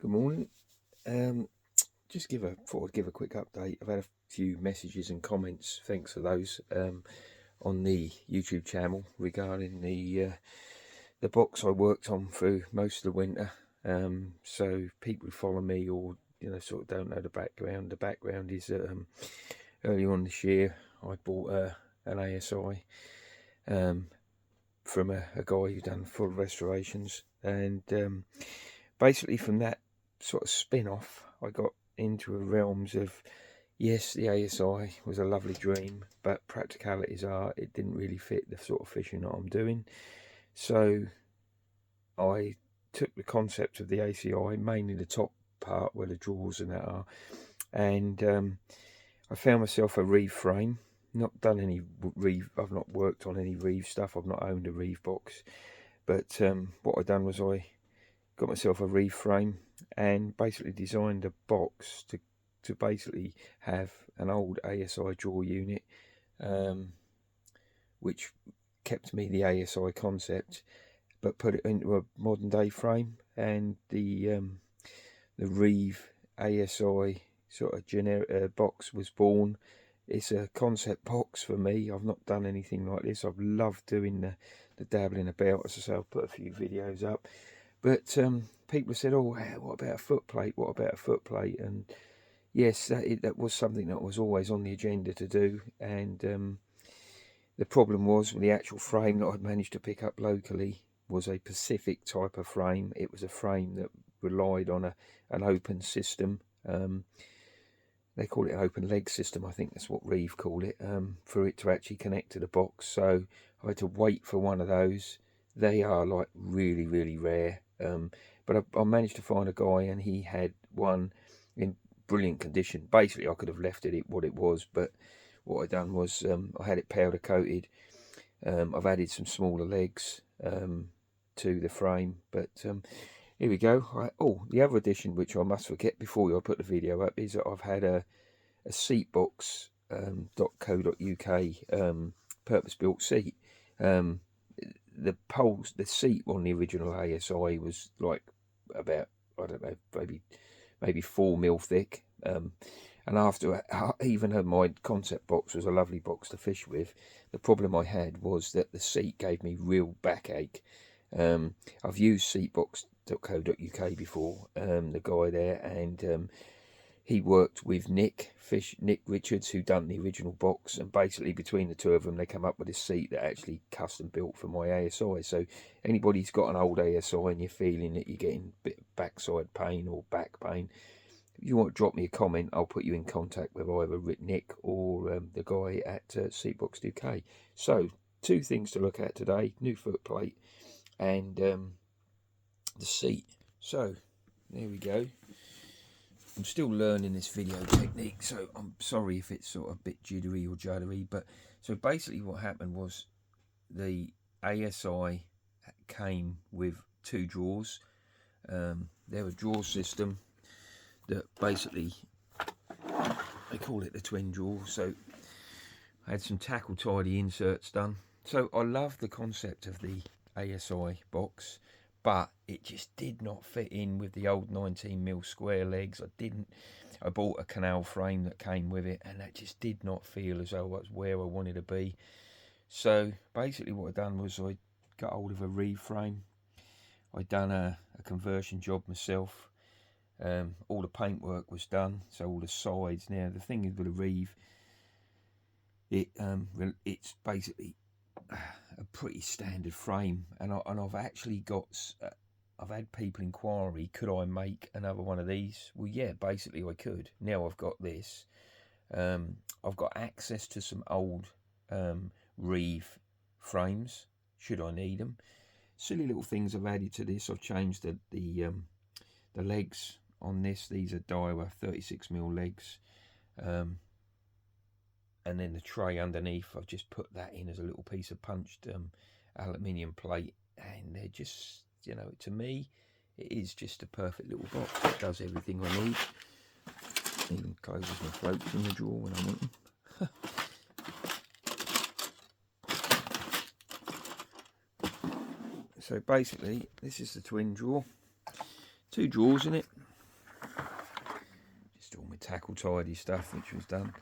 Good morning. Thought I'd give a quick update. I've had a few messages and comments, thanks for those, on the YouTube channel regarding the box I worked on through most of the winter. So people who follow me or sort of don't know the background. The background is earlier on this year I bought an ASI from a guy who done full restorations, and basically from that sort of spin-off I got into a realms of, yes, the ASI was a lovely dream, but practicalities are it didn't really fit the sort of fishing that I'm doing. So I took the concept of the ACI, mainly the top part where the drawers and that are, and I found myself a Rive frame. Not done any Rive, I've not worked on any Rive stuff, I've not owned a Rive box, but what I done was I got myself a Rive frame and basically designed a box to basically have an old ASI drawer unit, which kept me the ASI concept, but put it into a modern day frame. And the Rive ASI sort of generic box was born. It's a concept box for me. I've not done anything like this. I've loved doing the dabbling about. As I say, I'll put a few videos up. But people have said, oh, what about a footplate? What about a footplate? And yes, that was something that was always on the agenda to do. And the problem was with the actual frame that I'd managed to pick up locally was a Pacific type of frame. It was a frame that relied on an open system. They call it an open leg system, I think that's what Rive call it, for it to actually connect to the box. So I had to wait for one of those. They are like really, really rare. But I managed to find a guy, and he had one in brilliant condition. Basically, I could have left it what it was, but what I done was I had it powder coated. I've added some smaller legs to the frame, but here we go. The other addition, which I must forget before I put the video up, is that I've had a seatbox.co.uk purpose-built seat. The seat on the original ASI was like about, I don't know, maybe 4 mil thick. And after, even my concept box was a lovely box to fish with, the problem I had was that the seat gave me real backache. I've used seatbox.co.uk before, the guy there, and he worked with Nick Richards, who done the original box, and basically between the two of them they come up with a seat that actually custom built for my ASI. So anybody's got an old ASI and you're feeling that you're getting a bit of backside pain or back pain, if you want to drop me a comment, I'll put you in contact with either Nick or the guy at Seatbox UK. So, two things to look at today: new footplate and the seat. So, there we go. I'm still learning this video technique, so I'm sorry if it's sort of a bit jittery or juddery. But so basically, what happened was the ASI came with 2 drawers. They're a drawer system that basically they call it the twin drawer. So I had some tackle tidy inserts done. So I love the concept of the ASI box, but it just did not fit in with the old 19mm square legs. I bought a canal frame that came with it, and that just did not feel as though that's where I wanted to be. So basically what I done was I got hold of a Rive frame. I done a conversion job myself. All the paintwork was done, so all the sides. Now the thing is with a Rive, it's basically a pretty standard frame, and I've actually got I've had people inquiry, could I make another one of these? Well, yeah, basically I could. Now I've got this. I've got access to some old Rive frames should I need them. Silly little things I've added to this. I've changed the legs on this. These are Daiwa 36mm legs, and then the tray underneath, I've just put that in as a little piece of punched aluminium plate, and they're just, to me it is just a perfect little box. It does everything I need. Even closes my floats in the drawer when I want them. So basically this is the twin drawer, 2 drawers in it. tackle tidy stuff, which was done.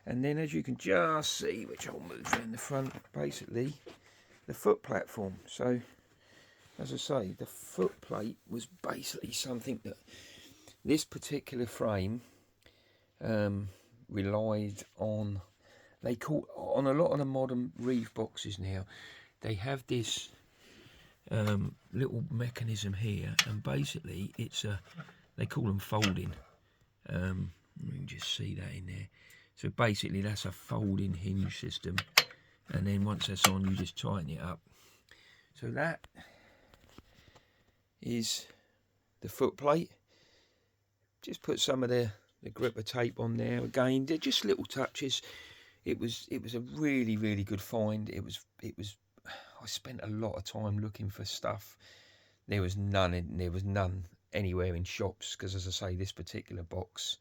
And then, as you can just see, which I'll move in the front, basically the foot platform. So, as I say, the foot plate was basically something that this particular frame relied on. They call on a lot of the modern Rive boxes now. They have this little mechanism here, and basically it's they call them folding. You can just see that in there. So basically that's a folding hinge system, and then once that's on, you just tighten it up. So that is the foot plate. Just put some of the gripper tape on there. Again, they're just little touches. It was a really good find. It was I spent a lot of time looking for stuff. There was none anywhere in shops, because, as I say, this particular box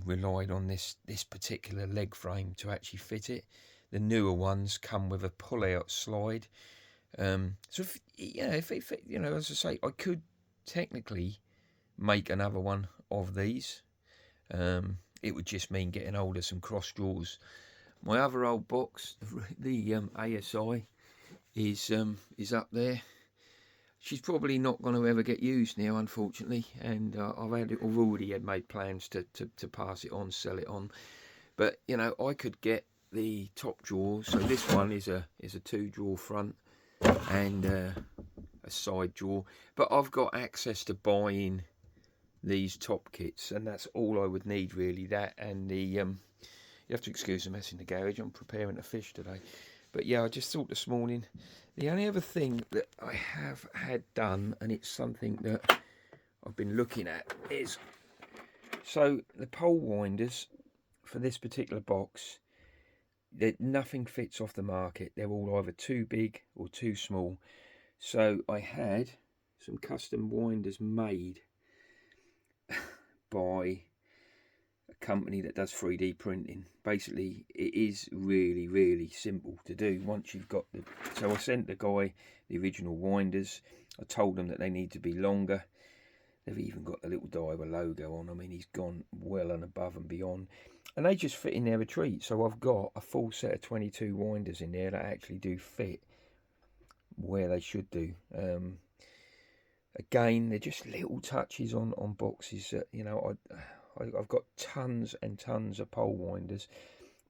relied on this particular leg frame to actually fit it. The newer ones come with a pull-out slide. So if you know, as I say, I could technically make another one of these. It would just mean getting hold of some cross drawers. My other old box, the ASI, is up there. She's probably not going to ever get used now, unfortunately, and I've already had made plans to pass it on, sell it on. But you know, I could get the top drawer. So this one is a 2-drawer front and a side drawer, but I've got access to buying these top kits, and that's all I would need really. That and the you have to excuse the mess in the garage. I'm preparing a fish today. But yeah, I just thought this morning, the only other thing that I have had done, and it's something that I've been looking at, is, so the pole winders for this particular box, nothing fits off the market. They're all either too big or too small. So I had some custom winders made by a company that does 3D printing. Basically, it is really simple to do once you've got the. So I sent the guy the original winders. I told them that they need to be longer. They've even got the little Diver logo on. I mean, he's gone well and above and beyond, and they just fit in their retreat. So I've got a full set of 22 winders in there that actually do fit where they should do. Again, they're just little touches on boxes that, you know, I've got tons and tons of pole winders,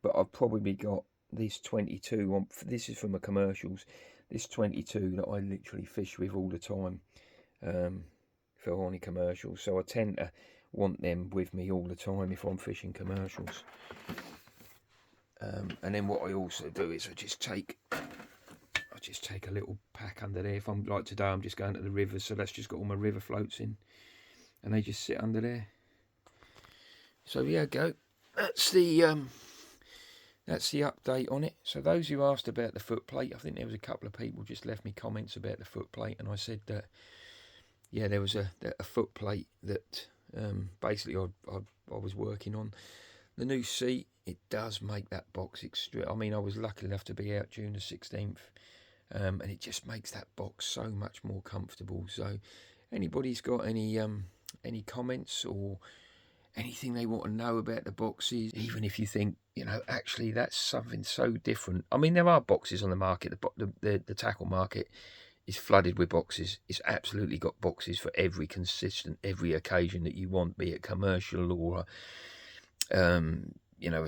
but I've probably got this 22 on. This is from the commercials. This 22 that I literally fish with all the time for any commercials. So I tend to want them with me all the time if I'm fishing commercials. And then what I also do is I just take a little pack under there. If I'm like today, I'm just going to the rivers, so that's just got all my river floats in, and they just sit under there. So yeah, go. That's the update on it. So those who asked about the foot plate, I think there was a couple of people just left me comments about the foot plate, and I said that yeah, there was a foot plate that basically I was working on. The new seat, it does make that box extreme. I mean, I was lucky enough to be out June the 16th. And it just makes that box so much more comfortable. So anybody's got any comments or anything they want to know about the boxes, even if you think, you know, actually that's something so different. I mean, there are boxes on the market. The tackle market is flooded with boxes. It's absolutely got boxes for every occasion that you want, be it commercial or you know,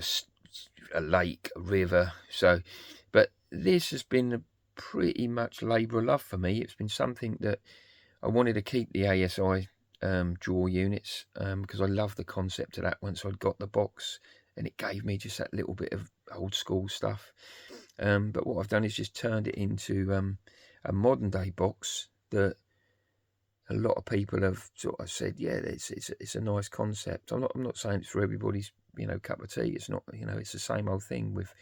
a lake, a river. So, but this has been pretty much labour of love for me. It's been something that I wanted to keep the ASI draw units because I love the concept of that once I'd got the box, and it gave me just that little bit of old school stuff. But what I've done is just turned it into a modern day box that a lot of people have sort of said, yeah, it's a nice concept. I'm not saying it's for everybody's, you know, cup of tea. It's not, you know, it's the same old thing with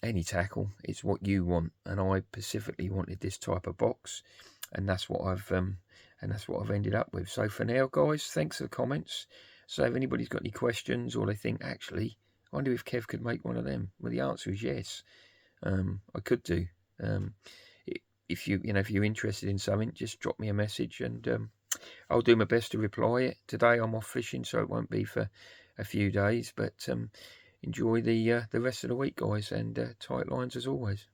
any tackle. It's what you want, and I specifically wanted this type of box, and that's what I've ended up with. So for now, guys, thanks for the comments. So if anybody's got any questions, or they think, actually, I wonder if Kev could make one of them, well, the answer is yes. I could do. If you're interested in something, just drop me a message, and I'll do my best to reply it. Today I'm off fishing, so it won't be for a few days, but enjoy the rest of the week, guys, and tight lines as always.